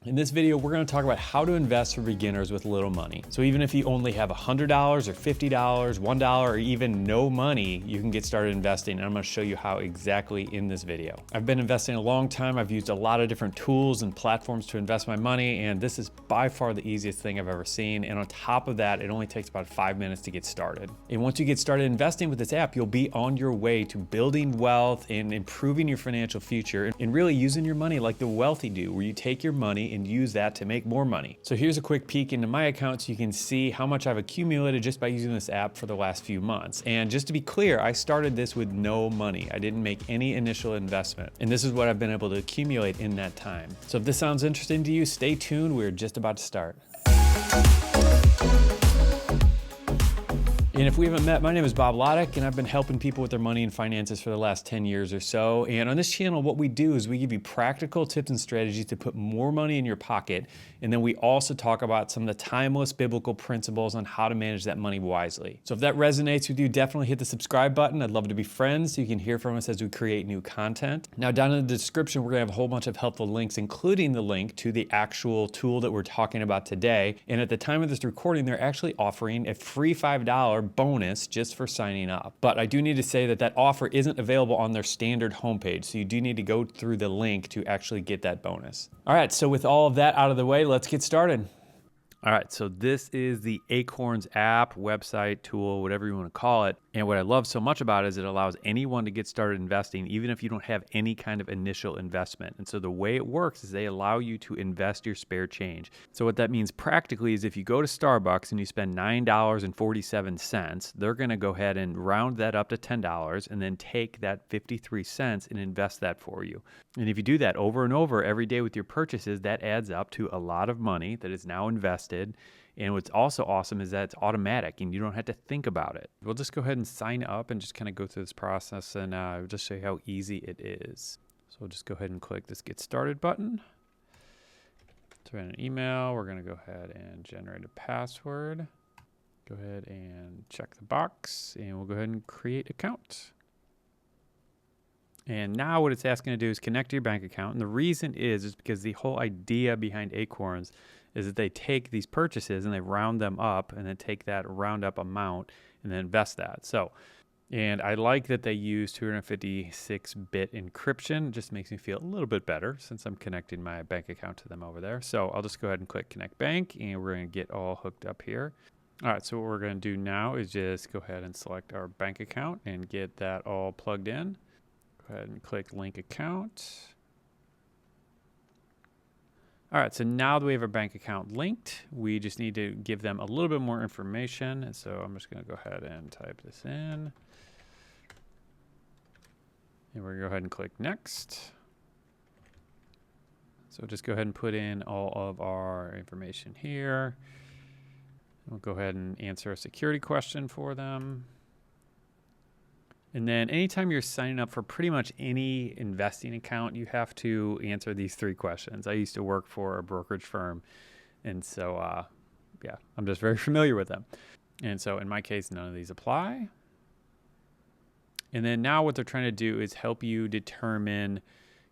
In this video, we're going to talk about how to invest for beginners with little money. So even if you only have $100 or $50, $1, or even no money, you can get started investing. And I'm going to show you how exactly in this video. I've been investing a long time. I've used a lot of different tools and platforms to invest my money, and this is by far the easiest thing I've ever seen. And on top of that, it only takes about 5 minutes to get started. And once you get started investing with this app, you'll be on your way to building wealth and improving your financial future and really using your money like the wealthy do, where you take your money and use that to make more money. So here's a quick peek into my account so you can see how much I've accumulated just by using this app for the last few months. And just to be clear, I started this with no money. I didn't make any initial investment. And this is what I've been able to accumulate in that time. So if this sounds interesting to you, stay tuned. We're just about to start. And if we haven't met, my name is Bob Lotich, and I've been helping people with their money and finances for the last 10 years or so. And on this channel, what we do is we give you practical tips and strategies to put more money in your pocket. And then we also talk about some of the timeless biblical principles on how to manage that money wisely. So if that resonates with you, definitely hit the subscribe button. I'd love to be friends so you can hear from us as we create new content. Now, down in the description, we're gonna have a whole bunch of helpful links, including the link to the actual tool that we're talking about today. And at the time of this recording, they're actually offering a free $5 bonus just for signing up. But I do need to say that that offer isn't available on their standard homepage, so you do need to go through the link to actually get that bonus. All right, so with all of that out of the way, let's get started. All right, so this is the Acorns App, website, tool, whatever you want to call it. And what I love so much about it is it allows anyone to get started investing, even if you don't have any kind of initial investment. And so the way it works is they allow you to invest your spare change. So what that means practically is if you go to Starbucks and you spend $9.47, they're going to go ahead and round that up to $10 and then take that 53 cents and invest that for you. And if you do that over and over every day with your purchases, that adds up to a lot of money that is now invested. And what's also awesome is that it's automatic and you don't have to think about it. We'll just go ahead and sign up and just kind of go through this process and just show you how easy it is. So we'll just go ahead and click this Get Started button. Throw in an email. We're going to go ahead and generate a password. Go ahead and check the box and we'll go ahead and create account. And now what it's asking to do is connect to your bank account. And the reason is because the whole idea behind Acorns is that they take these purchases and they round them up and then take that round up amount and then invest that. So, and I like that they use 256-bit encryption. It just makes me feel a little bit better since I'm connecting my bank account to them over there. So I'll just go ahead and click Connect Bank and we're going to get all hooked up here. All right, so what we're going to do now is just go ahead and select our bank account and get that all plugged in. Go ahead and click Link Account. All right, so now that we have our bank account linked, we just need to give them a little bit more information. And so I'm just going to go ahead and type this in. And we're going to go ahead and click Next. So just go ahead and put in all of our information here. We'll go ahead and answer a security question for them. And then anytime you're signing up for pretty much any investing account, you have to answer these 3 questions. I used to work for a brokerage firm, and so, yeah, I'm just very familiar with them. And so in my case, none of these apply. And then now what they're trying to do is help you determine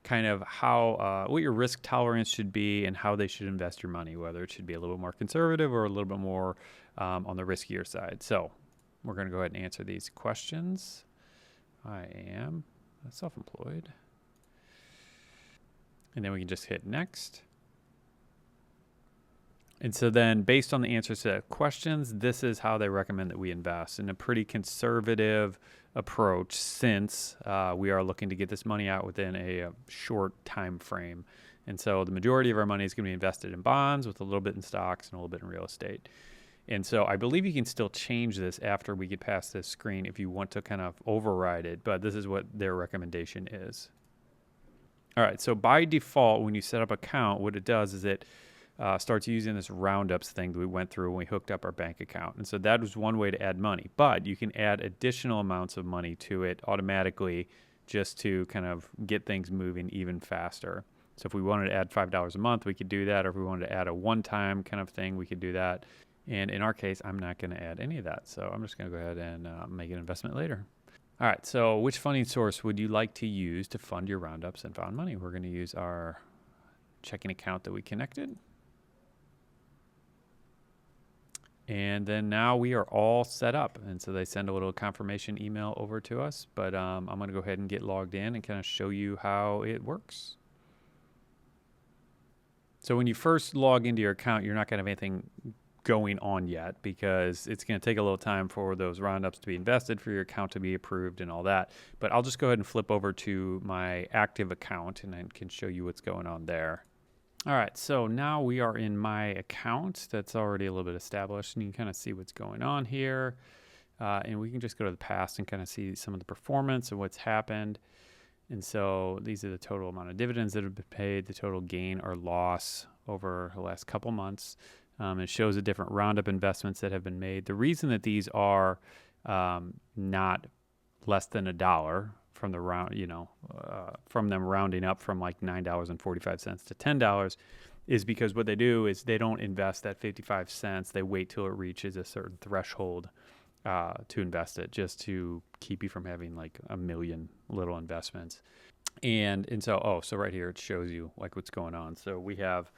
kind of how, what your risk tolerance should be and how they should invest your money, whether it should be a little bit more conservative or a little bit more on the riskier side. So we're going to go ahead and answer these questions. I am self-employed. And then we can just hit Next. And so then based on the answers to the questions, this is how they recommend that we invest in a pretty conservative approach since we are looking to get this money out within a short time frame. And so the majority of our money is going to be invested in bonds with a little bit in stocks and a little bit in real estate. And so I believe you can still change this after we get past this screen if you want to kind of override it, but this is what their recommendation is. All right, so by default, when you set up an account, what it does is it starts using this roundups thing that we went through when we hooked up our bank account. And so that was one way to add money, but you can add additional amounts of money to it automatically just to kind of get things moving even faster. So if we wanted to add $5 a month, we could do that. Or if we wanted to add a one-time kind of thing, we could do that. And in our case, I'm not going to add any of that. So I'm just going to go ahead and make an investment later. All right, so which funding source would you like to use to fund your roundups and found money? We're going to use our checking account that we connected. And then now we are all set up. And so they send a little confirmation email over to us, but I'm going to go ahead and get logged in and kind of show you how it works. So when you first log into your account, you're not going to have anything going on yet because it's going to take a little time for those roundups to be invested, for your account to be approved and all that. But I'll just go ahead and flip over to my active account and I can show you what's going on there. All right, so now we are in my account that's already a little bit established, and you can kind of see what's going on here. And we can just go to the past and kind of see some of the performance and what's happened. And so these are the total amount of dividends that have been paid, the total gain or loss over the last couple months. It shows the different roundup investments that have been made. The reason that these are not less than $1 from the round, from them rounding up from like $9.45 to $10 is because what they do is they don't invest that 55 cents. They wait till it reaches a certain threshold to invest it, just to keep you from having like a million little investments. And so right here, it shows you like what's going on. So we have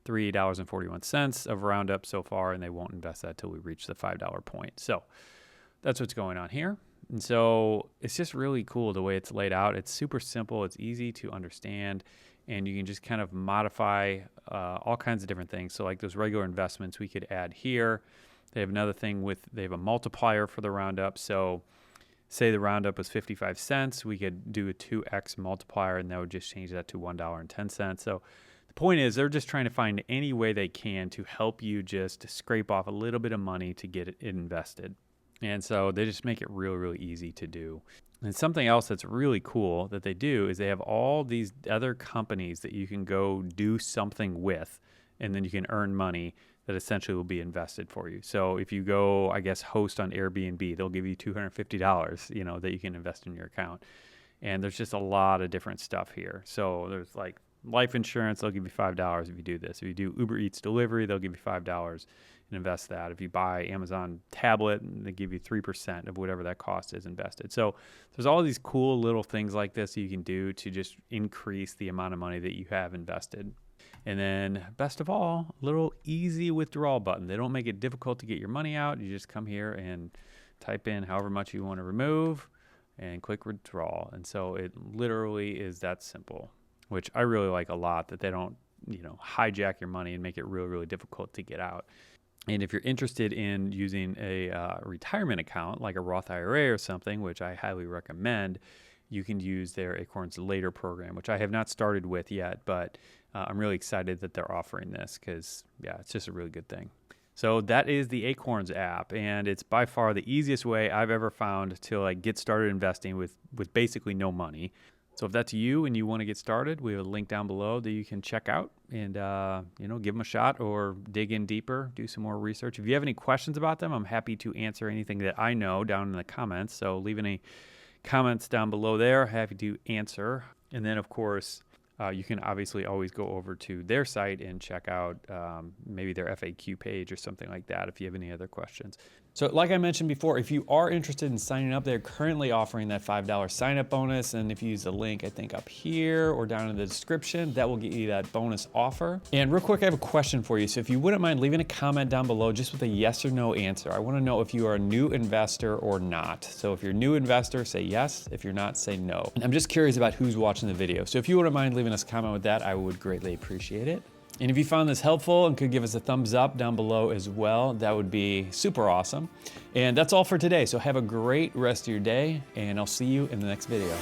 $3.41 of roundup so far, and they won't invest that till we reach the $5 point. So that's what's going on here. And so it's just really cool the way it's laid out. It's super simple. It's easy to understand, and you can just kind of modify all kinds of different things. So like those regular investments we could add here. They have another thing they have a multiplier for the roundup. So say the roundup was 55 cents, we could do a 2x multiplier, and that would just change that to $1.10. So the point is they're just trying to find any way they can to help you just scrape off a little bit of money to get it invested. And so they just make it really, really easy to do. And something else that's really cool that they do is they have all these other companies that you can go do something with, and then you can earn money that essentially will be invested for you. So if you go, I guess, host on Airbnb, they'll give you $250, that you can invest in your account. And there's just a lot of different stuff here. So there's like life insurance, they'll give you $5 if you do this. If you do Uber Eats delivery, they'll give you $5 and invest that. If you buy Amazon tablet, they give you 3% of whatever that cost is invested. So there's all these cool little things like this you can do to just increase the amount of money that you have invested. And then best of all, a little easy withdrawal button. They don't make it difficult to get your money out. You just come here and type in however much you want to remove and click withdrawal. And so it literally is that simple, which I really like a lot, that they don't, hijack your money and make it really, really difficult to get out. And if you're interested in using a retirement account like a Roth IRA or something, which I highly recommend, you can use their Acorns Later program, which I have not started with yet, but I'm really excited that they're offering this because, it's just a really good thing. So that is the Acorns app, and it's by far the easiest way I've ever found to get started investing with basically no money. So if that's you and you want to get started, we have a link down below that you can check out and, give them a shot or dig in deeper, do some more research. If you have any questions about them, I'm happy to answer anything that I know down in the comments. So leave any comments down below there, happy to answer. And then, of course, you can obviously always go over to their site and check out maybe their FAQ page or something like that if you have any other questions. So like I mentioned before, if you are interested in signing up, they're currently offering that $5 sign-up bonus. And if you use the link, I think up here or down in the description, that will get you that bonus offer. And real quick, I have a question for you. So if you wouldn't mind leaving a comment down below just with a yes or no answer. I want to know if you are a new investor or not. So if you're a new investor, say yes. If you're not, say no. And I'm just curious about who's watching the video. So if you wouldn't mind leaving us a comment with that, I would greatly appreciate it. And if you found this helpful and could give us a thumbs up down below as well, that would be super awesome. And that's all for today. So have a great rest of your day, and I'll see you in the next video.